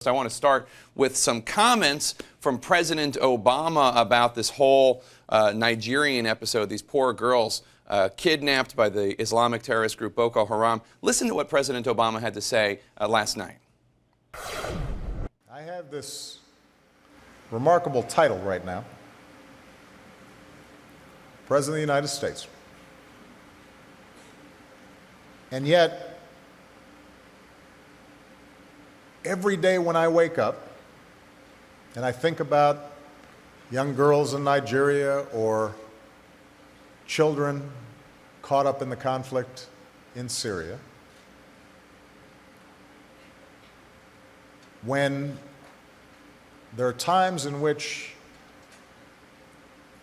I want to start with some comments from President Obama about this whole Nigerian episode, these poor girls kidnapped by the Islamic terrorist group Boko Haram. Listen to what President Obama had to say last night. I have this remarkable title right now, President of the United States. And yet, every day when I wake up and I think about young girls in Nigeria or children caught up in the conflict in Syria, when there are times in which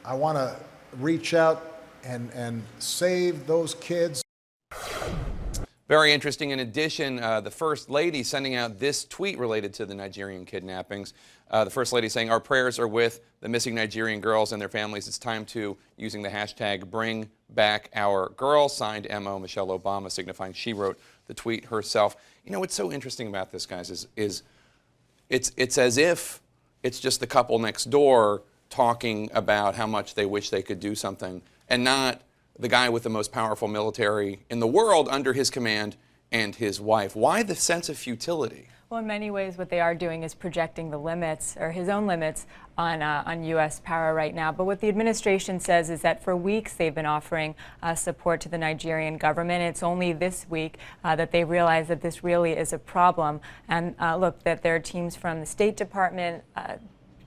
I want to reach out and save those kids. Very interesting. In addition, the First Lady sending out this tweet related to the Nigerian kidnappings. The First Lady saying, "Our prayers are with the missing Nigerian girls and their families. It's time to," using the hashtag, "bring back our girls." Signed MO Michelle Obama, signifying she wrote the tweet herself. You know, what's so interesting about this, guys, is it's as if it's just the couple next door talking about how much they wish they could do something, and not the guy with the most powerful military in the world under his command and his wife. Why the sense of futility? Well, in many ways, what they are doing is projecting the limits, or his own limits, on U.S. power right now. But what the administration says is that for weeks they've been offering support to the Nigerian government. It's only this week that they realize that this really is a problem. And look, that there are teams from the State Department,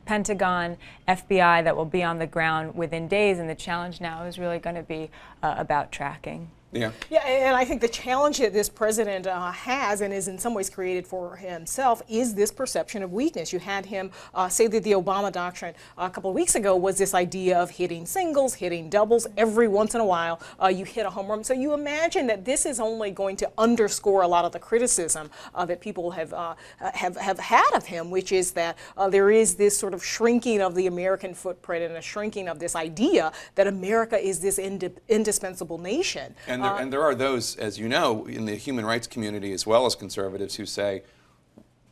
Pentagon, FBI that will be on the ground within days, and the challenge now is really going to be about tracking. Yeah, and I think the challenge that this president has, and is in some ways created for himself, is this perception of weakness. You had him say that the Obama doctrine a couple of weeks ago was this idea of hitting singles, hitting doubles. Every once in a while, you hit a home run. So you imagine that this is only going to underscore a lot of the criticism that people have had of him, which is that there is this sort of shrinking of the American footprint and a shrinking of this idea that America is this indispensable nation. And there are those, as you know, in the human rights community as well as conservatives who say,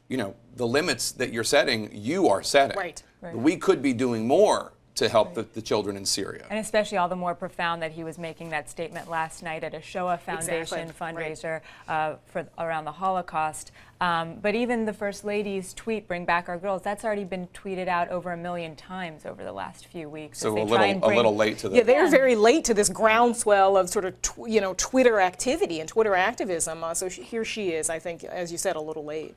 you know, the limits that you're setting, you are setting. Right. We could be doing more to help the children in Syria. And especially all the more profound that he was making that statement last night at a Shoah Foundation fundraiser around the Holocaust. But even the First Lady's tweet, "Bring back our girls," that's already been tweeted out over 1 million times over the last few weeks. So a little late to the... Yeah, they're very late to this groundswell of sort of, Twitter activity and Twitter activism. So here she is, I think, as you said, a little late.